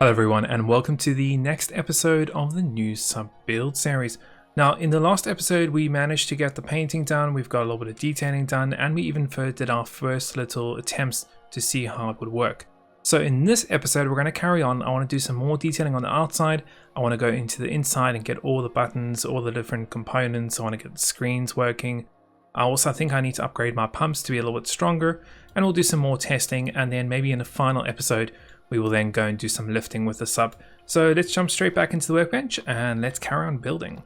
Hello everyone, and welcome to the next episode of the new sub build series. Now in the last episode we managed to get the painting done, we've got a little bit of detailing done, and we even did our first little attempts to see how it would work. So in this episode we're going to carry on. I want to do some more detailing on the outside. I want to go into the inside and get all the buttons, all the different components. I want to get the screens working. I also think I need to upgrade my pumps to be a little bit stronger, and we'll do some more testing, and then maybe in the final episode we will then go and do some lifting with the sub. So let's jump straight back into the workbench and let's carry on building.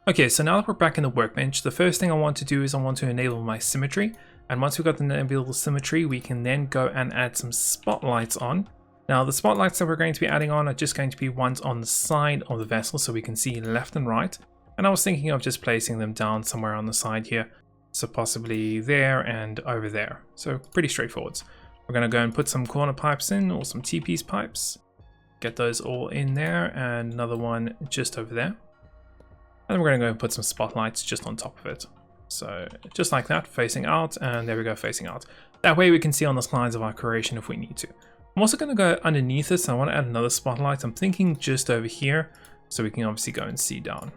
Okay, so now that we're back in the workbench, the first thing I want to do is I want to enable my symmetry. And once we've got the enabled symmetry, we can then go and add some spotlights on. Now the spotlights that we're going to be adding on are just going to be ones on the side of the vessel so we can see left and right. And I was thinking of just placing them down somewhere on the side here. So possibly there and over there. So pretty straightforward. We're going to go and put some corner pipes in, or some T-piece pipes. Get those all in there, and another one just over there. And then we're going to go and put some spotlights just on top of it. So just like that, facing out, and there we go, facing out. That way we can see on the sides of our creation if we need to. I'm also going to go underneath this, and I want to add another spotlight. I'm thinking just over here, so we can obviously go and see down.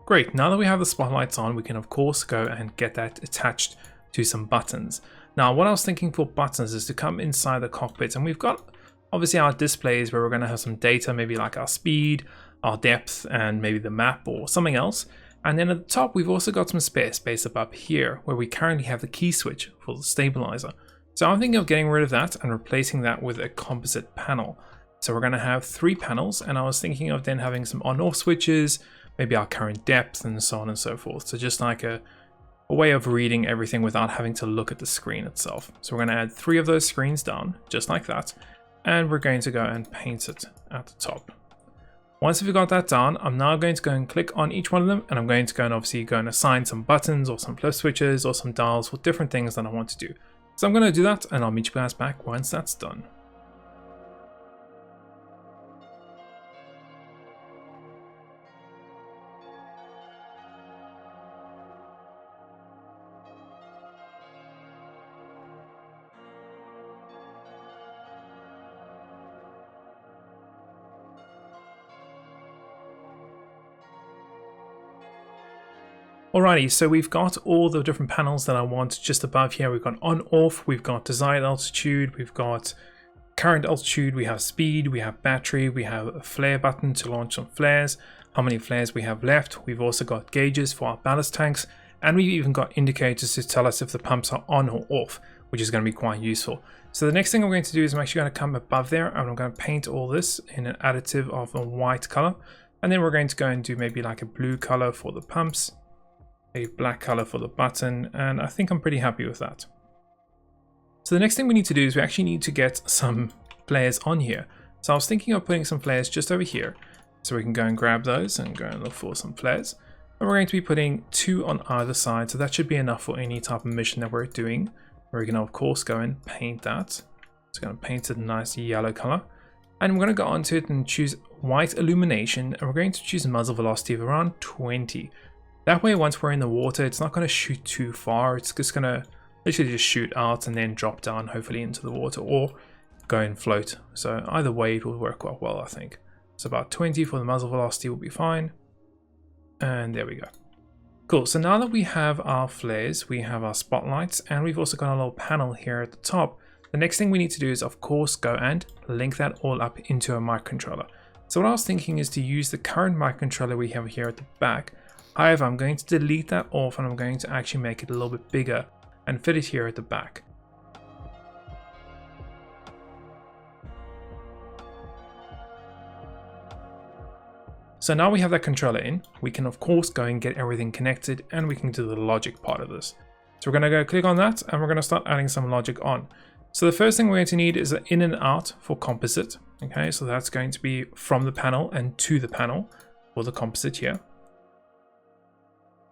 Great, now that we have the spotlights on, we can of course go and get that attached to some buttons. Now what I was thinking for buttons is to come inside the cockpit, and we've got obviously our displays where we're going to have some data, maybe like our speed, our depth, and maybe the map or something else. And then at the top we've also got some spare space up here where we currently have the key switch for the stabilizer. So I'm thinking of getting rid of that and replacing that with a composite panel. So we're going to have 3 panels, and I was thinking of then having some on-off switches, maybe our current depth, and so on and so forth. So just like a way of reading everything without having to look at the screen itself. So we're going to add 3 of those screens down, just like that, and we're going to go and paint it at the top. Once we've got that down, I'm now going to go and click on each one of them, and I'm going to go and obviously go and assign some buttons or some flip switches or some dials for different things that I want to do. So I'm going to do that, and I'll meet you guys back once that's done. Alrighty, so we've got all the different panels that I want just above here. We've got on off, we've got desired altitude, we've got current altitude, we have speed, we have battery, we have a flare button to launch some flares, how many flares we have left. We've also got gauges for our ballast tanks, and we've even got indicators to tell us if the pumps are on or off, which is going to be quite useful. So the next thing I'm going to do is I'm actually going to come above there, and I'm going to paint all this in an additive of a white color, and then we're going to go and do maybe like a blue color for the pumps, a black color for the button, and I think I'm pretty happy with that. So the next thing we need to do is we actually need to get some flares on here. So I was thinking of putting some flares just over here, so we can go and grab those and go and look for some flares. And we're going to be putting 2 on either side, so that should be enough for any type of mission that we're doing. We're going to of course go and paint that. It's going to paint it a nice yellow color, and we're going to go onto it and choose white illumination, and we're going to choose a muzzle velocity of around 20. That way, once we're in the water, it's not going to shoot too far. It's just going to literally just shoot out and then drop down, hopefully into the water, or go and float. So either way, it will work quite well, I think. So about 20 for the muzzle velocity will be fine. And there we go. Cool. So now that we have our flares, we have our spotlights, and we've also got a little panel here at the top. The next thing we need to do is, of course, go and link that all up into a microcontroller. So what I was thinking is to use the current microcontroller we have here at the back. However, I'm going to delete that off, and I'm going to actually make it a little bit bigger and fit it here at the back. So now we have that controller in, we can of course go and get everything connected, and we can do the logic part of this. So we're going to go click on that, and we're going to start adding some logic on. So the first thing we're going to need is an in and out for composite. Okay, so that's going to be from the panel and to the panel for the composite here.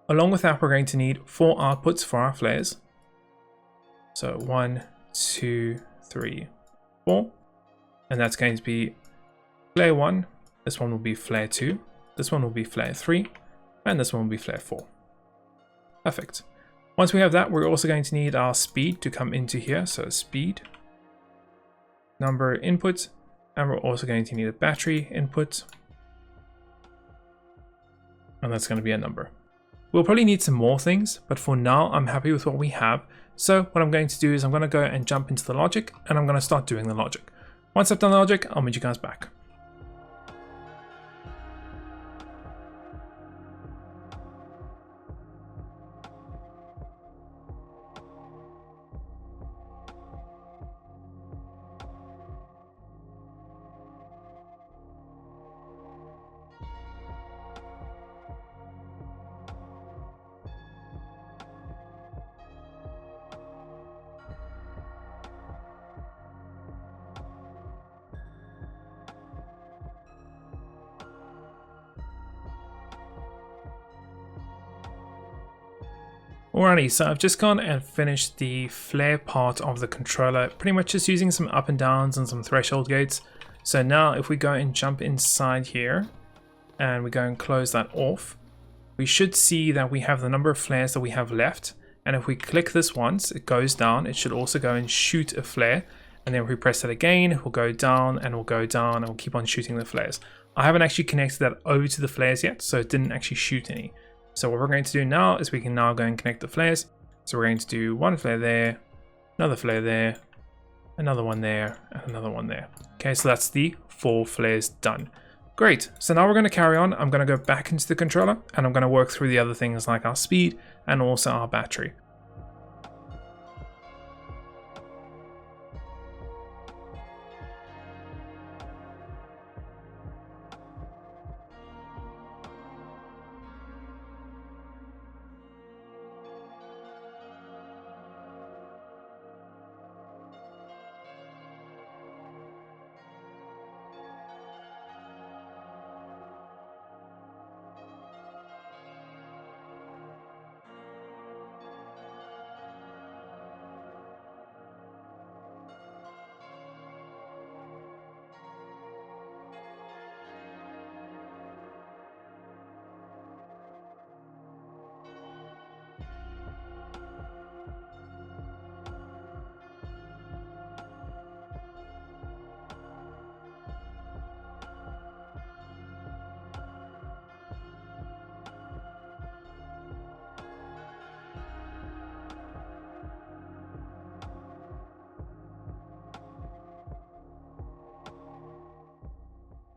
Along with that, we're going to need 4 outputs for our flares. So 1, 2, 3, 4. And that's going to be flare 1. This one will be flare 2. This one will be flare 3. And this one will be flare 4. Perfect. Once we have that, we're also going to need our speed to come into here. So speed, number input, And we're also going to need a battery input. And that's going to be a number. We'll probably need some more things, but for now I'm happy with what we have. So what I'm going to do is I'm going to go and jump into the logic, and I'm going to start doing the logic. Once I've done the logic, I'll meet you guys back. Alrighty, so I've just gone and finished the flare part of the controller, pretty much just using some up and downs and some threshold gates. So now if we go and jump inside here and we go and close that off, we should see that we have the number of flares that we have left. And if we click this once, it goes down. It should also go and shoot a flare. And then if we press it again, it will go down and we'll go down and we'll keep on shooting the flares. I haven't actually connected that over to the flares yet, so it didn't actually shoot any. So what we're going to do now is we can now go and connect the flares. So we're going to do one flare there, another flare there, another one there, and another one there. Okay, so that's the 4 flares done. Great, so now we're going to carry on. I'm going to go back into the controller and I'm going to work through the other things like our speed and also our battery.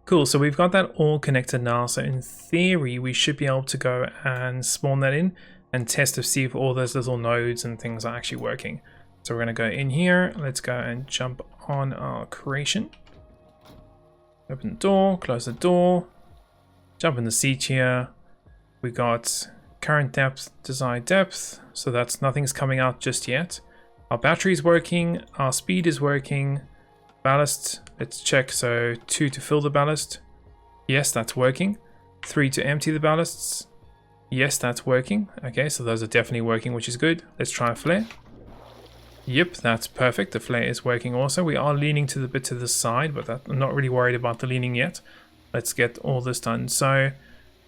Cool, so we've got that all connected now. So in theory, we should be able to go and spawn that in and test to see if all those little nodes and things are actually working. So we're going to go in here. Let's go and jump on our creation. Open the door, close the door, jump in the seat here. We got current depth, desired depth. So that's nothing's coming out just yet. Our battery is working. Our speed is working. Ballast, let's check. So 2 to fill the ballast. Yes, that's working. 3 to empty the ballasts. Yes, that's working. Okay, so those are definitely working, which is good. Let's try a flare. Yep, that's perfect. The flare is working also. We are leaning to the bit to the side, but I'm not really worried about the leaning yet. Let's get all this done. So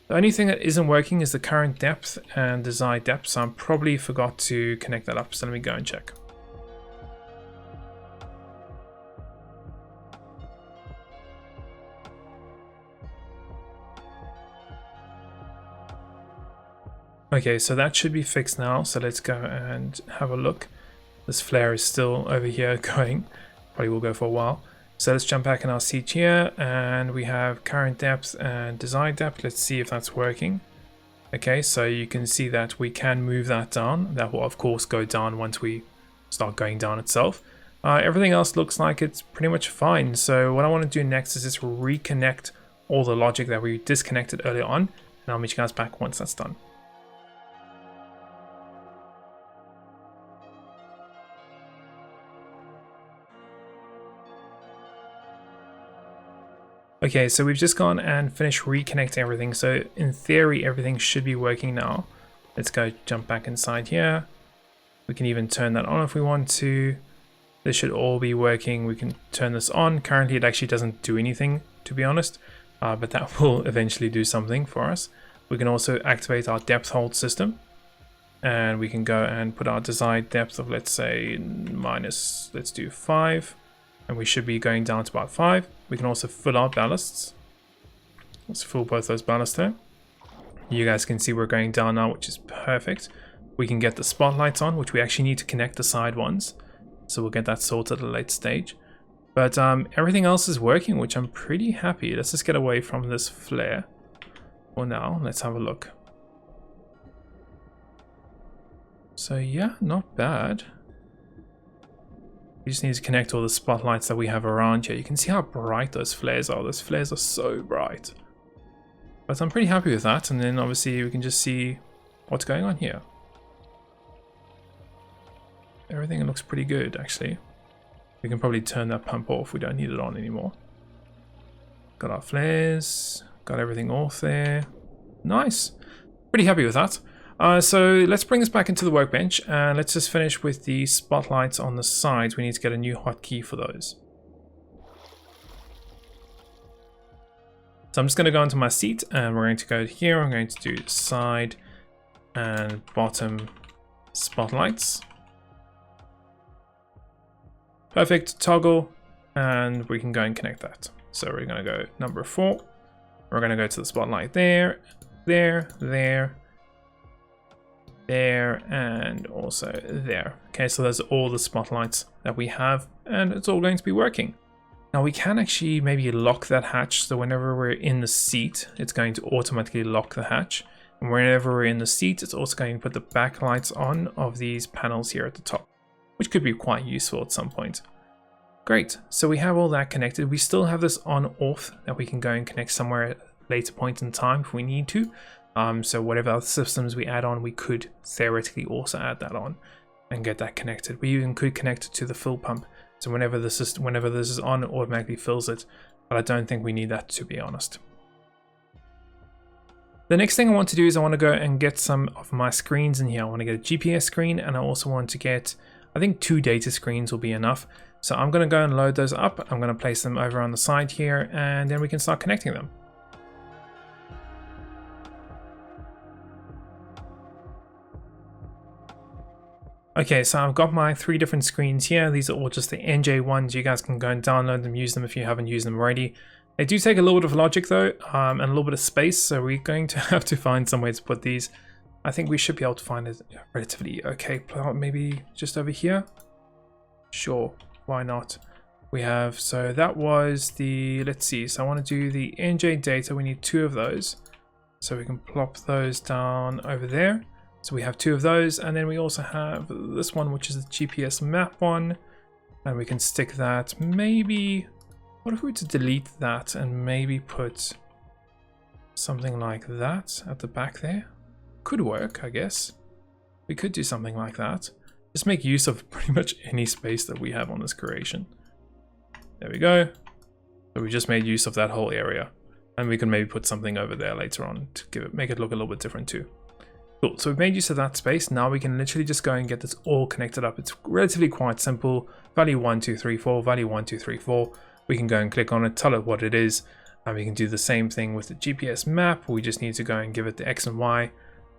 the only thing that isn't working is the current depth and desired depth. So I probably forgot to connect that up. So let me go and check. Okay, so that should be fixed now. So let's go and have a look. This flare is still over here going. Probably will go for a while. So let's jump back in our seat here and we have current depth and desired depth. Let's see if that's working. Okay, so you can see that we can move that down. That will of course go down once we start going down itself. Everything else looks like it's pretty much fine. So what I want to do next is just reconnect all the logic that we disconnected earlier on. And I'll meet you guys back once that's done. Okay, so we've just gone and finished reconnecting everything. So in theory, everything should be working now. Let's go jump back inside here. We can even turn that on if we want to. This should all be working. We can turn this on. Currently, it actually doesn't do anything, to be honest, but that will eventually do something for us. We can also activate our depth hold system. And we can go and put our desired depth of, let's say, minus, let's do 5. and we should be going down to about 5. We can also fill our ballasts. Let's fill both those ballasts there. You guys can see we're going down now, which is perfect. We can get the spotlights on, which we actually need to connect the side ones. So we'll get that sorted at a later stage. But everything else is working, which I'm pretty happy. Let's just get away from this flare for now. Let's have a look. So yeah, not bad. We just need to connect all the spotlights that we have around here. You can see how bright those flares are. Those flares are so bright. But I'm pretty happy with that. And then obviously we can just see what's going on here. Everything looks pretty good, actually. We can probably turn that pump off. We don't need it on anymore. Got our flares. Got everything off there. Nice. Pretty happy with that. So let's bring this back into the workbench and let's just finish with the spotlights on the sides. We need to get a new hotkey for those. So I'm just going to go into my seat and we're going to go here. I'm going to do side and bottom spotlights. Perfect, toggle, and we can go and connect that. So we're going to go number 4. We're going to go to the spotlight there, there, and also there. Okay, so those are all the spotlights that we have, and it's all going to be working. Now we can actually maybe lock that hatch, so whenever we're in the seat, it's going to automatically lock the hatch. And whenever we're in the seat, it's also going to put the backlights on of these panels here at the top, which could be quite useful at some point. Great, so we have all that connected. We still have this on-off that we can go and connect somewhere at a later point in time if we need to. So whatever other systems we add on, we could theoretically also add that on and get that connected. We even could connect it to the fill pump. So whenever this is on, it automatically fills it. But I don't think we need that, to be honest. The next thing I want to do is I want to go and get some of my screens in here. I want to get a GPS screen, and I also want to get, I think 2 data screens will be enough. So I'm going to go and load those up. I'm going to place them over on the side here, and then we can start connecting them. Okay, so I've got my 3 different screens here. These are all just the NJ ones. You guys can go and download them, use them if you haven't used them already. They do take a little bit of logic though, and a little bit of space, so we're going to have to find some way to put these. I think we should be able to find it relatively okay. Maybe just over here? Sure, why not? We have, so that was the, let's see, so I want to do the NJ data. We need 2 of those. So we can plop those down over there. So we have 2 of those, and then we also have this one, which is the GPS map one, and we can stick that. Maybe, what if we were to delete that and maybe put something like that at the back there? Could work, I guess. We could do something like that. Just make use of pretty much any space that we have on this creation. There we go. So we just made use of that whole area, and we can maybe put something over there later on to make it look a little bit different too. Cool, so we've made use of that space. Now we can literally just go and get this all connected up. It's relatively quite simple. Value 1, 2, 3, 4, value 1, 2, 3, 4. We can go and click on it, tell it what it is, and we can do the same thing with the GPS map. We just need to go and give it the X and Y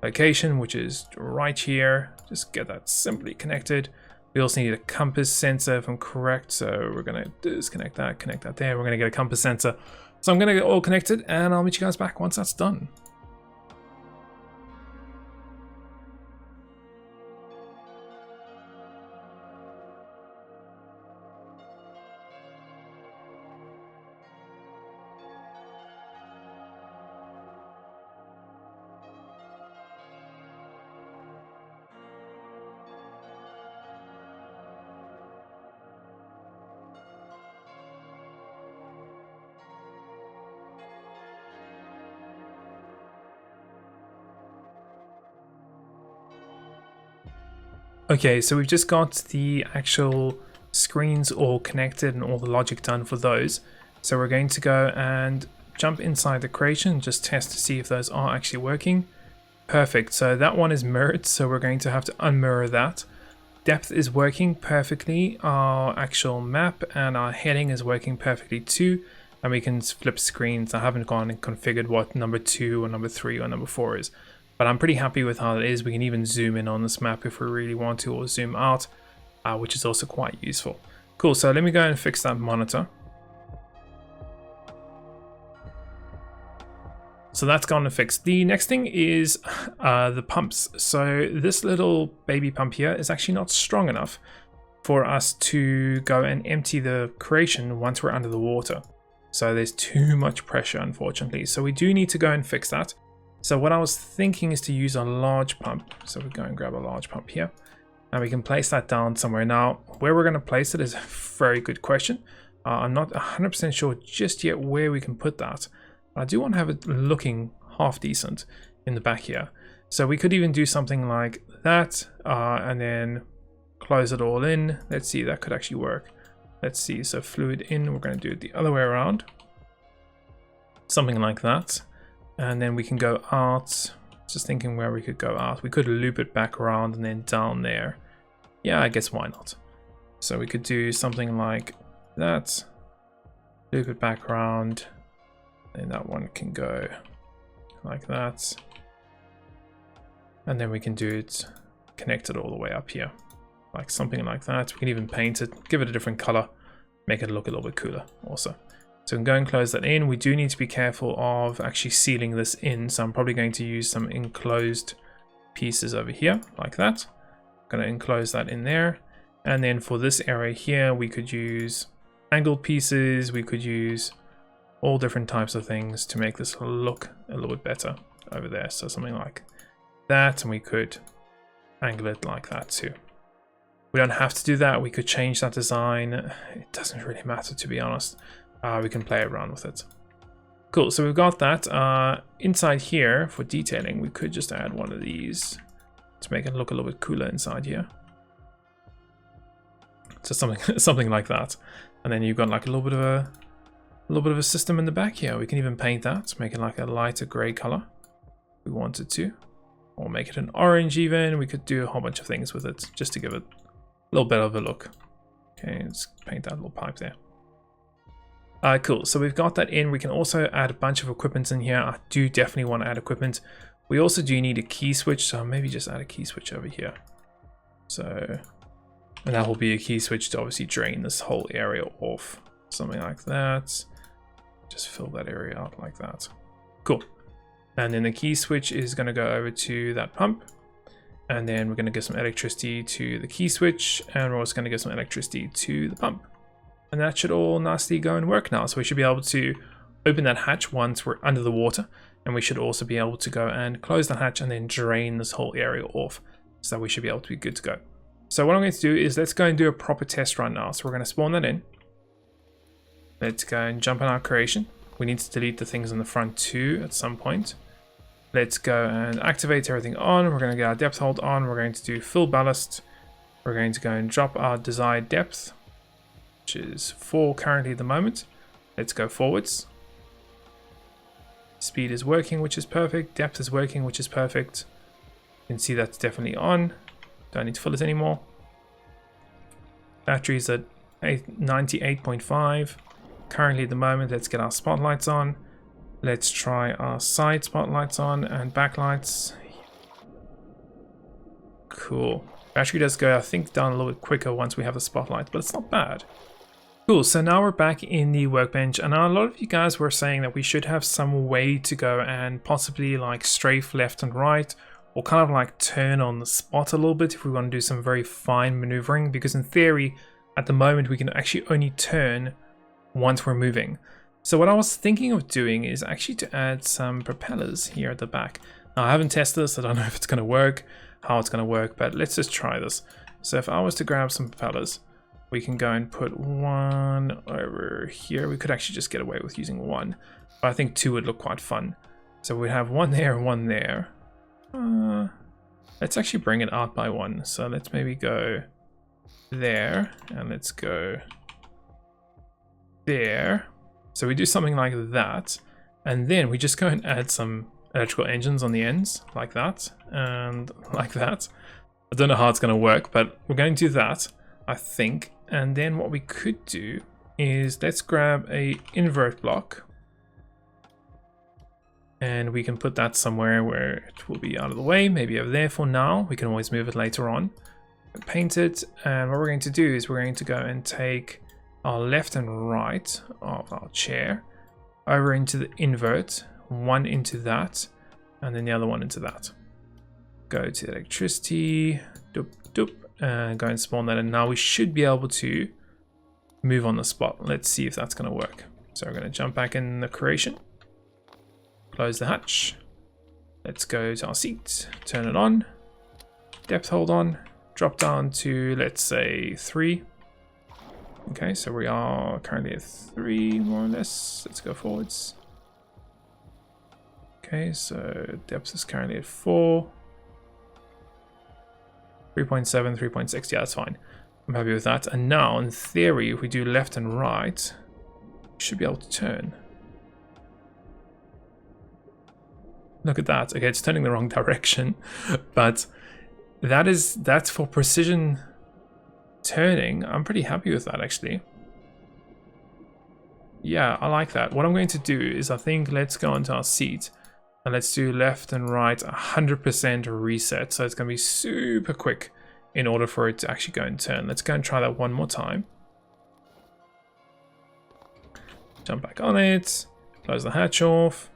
location, which is right here. Just get that simply connected. We also need a compass sensor if I'm correct, so we're gonna disconnect that, connect that there. We're gonna get a compass sensor. So I'm gonna get all connected, and I'll meet you guys back once that's done. Okay, so we've just got the actual screens all connected and all the logic done for those. So we're going to go and jump inside the creation and just test to see if those are actually working. Perfect, so that one is mirrored, so we're going to have to unmirror that. Depth is working perfectly, our actual map and our heading is working perfectly too. And we can flip screens. I haven't gone and configured what number 2 or number 3 or number 4 is. But I'm pretty happy with how it is. We can even zoom in on this map if we really want to, or zoom out, which is also quite useful. Cool, so let me go and fix that monitor. So that's gone and fixed. The next thing is the pumps. So this little baby pump here is actually not strong enough for us to go and empty the creation once we're under the water. So there's too much pressure, unfortunately. So we do need to go and fix that. So what I was thinking is to use a large pump. So we go and grab a large pump here. And we can place that down somewhere. Now, where we're going to place it is a very good question. I'm not 100% sure just yet where we can put that. But I do want to have it looking half decent in the back here. So we could even do something like that and then close it all in. Let's see, that could actually work. Let's see, so fluid in, we're going to do it the other way around. Something like that. And then we can go out. Just thinking where we could go out. We could loop it back around and then down there. Yeah, I guess why not? So we could do something like that. Loop it back around. And that one can go like that. And then we can do it, connect it all the way up here. Like something like that. We can even paint it, give it a different color, make it look a little bit cooler also. So we can go and close that in. We do need to be careful of actually sealing this in. So I'm probably going to use some enclosed pieces over here like that. I'm going to enclose that in there. And then for this area here, we could use angled pieces. We could use all different types of things to make this look a little bit better over there. So something like that. And we could angle it like that too. We don't have to do that. We could change that design. It doesn't really matter, to be honest. We can play around with it. Cool, so we've got that. Inside here, for detailing, we could just add one of these to make it look a little bit cooler inside here. So something like that. And then you've got like a little bit of a system in the back here. We can even paint that, make it like a lighter gray color if we wanted to. Or make it an orange even. We could do a whole bunch of things with it just to give it a little bit of a look. Okay, let's paint that little pipe there. Cool, so we've got that in. We can also add a bunch of equipment in here. I do definitely want to add equipment. We also do need a key switch, so maybe just add a key switch over here. So, and that will be a key switch to obviously drain this whole area off. Something like that. Just fill that area out like that. Cool. And then the key switch is going to go over to that pump. And then we're going to give some electricity to the key switch. And we're also going to give some electricity to the pump. And that should all nicely go and work now. So we should be able to open that hatch once we're under the water. And we should also be able to go and close the hatch and then drain this whole area off. So we should be able to be good to go. So what I'm going to do is let's go and do a proper test run now. So we're going to spawn that in. Let's go and jump on our creation. We need to delete the things in the front too at some point. Let's go and activate everything on. We're going to get our depth hold on. We're going to do full ballast. We're going to go and drop our desired depth, which is 4 currently at the moment. Let's go forwards. Speed is working, which is perfect. Depth is working, which is perfect. You can see that's definitely on. Don't need to fill it anymore. Battery's at 98.5. Currently at the moment, let's get our spotlights on. Let's try our side spotlights on and backlights. Cool. Battery does go, I think, down a little bit quicker once we have the spotlight, but it's not bad. Cool, so now we're back in the workbench, and a lot of you guys were saying that we should have some way to go and possibly like strafe left and right, or kind of like turn on the spot a little bit if we want to do some very fine maneuvering, because in theory, at the moment, we can actually only turn once we're moving. So what I was thinking of doing is actually to add some propellers here at the back. Now, I haven't tested this, I don't know if it's going to work, how it's going to work, but let's just try this. So if I was to grab some propellers, we can go and put one over here. We could actually just get away with using one, but I think 2 would look quite fun. So we have one there and one there. Let's actually bring it out by 1. So let's maybe go there, and let's go there. So we do something like that, and then we just go and add some electrical engines on the ends, like that, and like that. I don't know how it's going to work, but we're going to do that, I think. And then what we could do is let's grab a invert block, and we can put that somewhere where it will be out of the way, maybe over there for now. We can always move it later on. paint it, and what we're going to do is we're going to go and take our left and right of our chair over into the invert, one into that, and then the other one into that. Go to electricity, doop, doop, and go and spawn that, and now we should be able to move on the spot. Let's see if that's going to work. So we're going to jump back in the creation, close the hatch, let's go to our seat, turn it on, depth hold on, drop down to, let's say, 3. Okay, so we are currently at 3 more or less. Let's go forwards. Okay, so depth is currently at 4. 3.7, 3.6, yeah, that's fine. I'm happy with that. And now, in theory, if we do left and right, we should be able to turn. Look at that. Okay, it's turning the wrong direction, but that's for precision turning. I'm pretty happy with that, actually. Yeah, I like that. What I'm going to do is, I think, let's go onto our seat and let's do left and right 100% reset. So it's going to be super quick in order for it to actually go and turn. Let's go and try that one more time. Jump back on it, close the hatch off,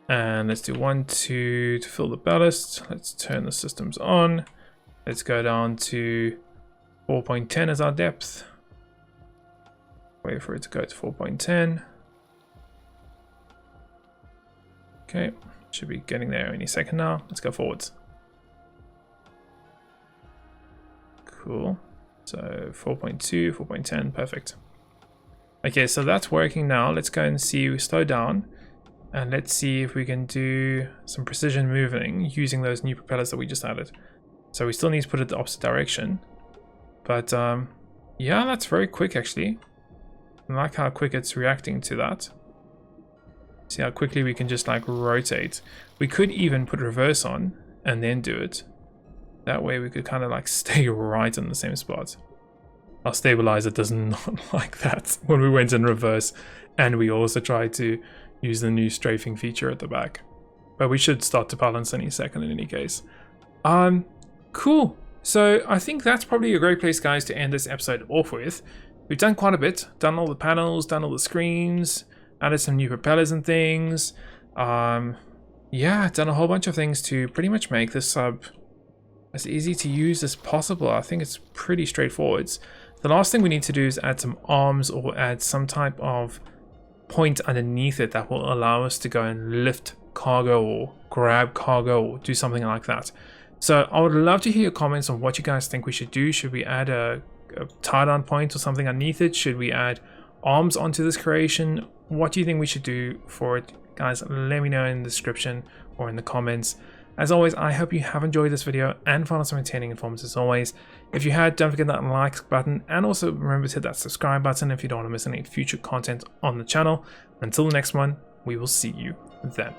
and let's do 1, 2 to fill the ballast. Let's turn the systems on. Let's go down to 4.10 as our depth. Wait for it to go to 4.10. Okay, should be getting there any second now. Let's go forwards. Cool. So 4.2, 4.10, perfect. Okay, so that's working now. Let's go and see, we slow down, and let's see if we can do some precision moving using those new propellers that we just added. So we still need to put it the opposite direction. But yeah, that's very quick actually. I like how quick it's reacting to that. See how quickly we can just like rotate. We could even put reverse on and then do it. That way we could kind of like stay right in the same spot. Our stabilizer does not like that when we went in reverse, and we also tried to use the new strafing feature at the back. But we should start to balance any second in any case. Cool. So I think that's probably a great place, guys, to end this episode off with. We've done quite a bit, done all the panels, done all the screens, added some new propellers and things. Yeah, done a whole bunch of things to pretty much make this sub as easy to use as possible. I think it's pretty straightforward. The last thing we need to do is add some arms or add some type of point underneath it that will allow us to go and lift cargo or grab cargo or do something like that. So I would love to hear your comments on what you guys think we should do. Should we add a tie-down point or something underneath it? Should we add arms onto this creation? What do you think we should do for it? Guys, let me know in the description or in the comments. As always, I hope you have enjoyed this video and found some entertaining information as always. If you had, don't forget that like button, and also remember to hit that subscribe button if you don't want to miss any future content on the channel. Until the next one, we will see you then.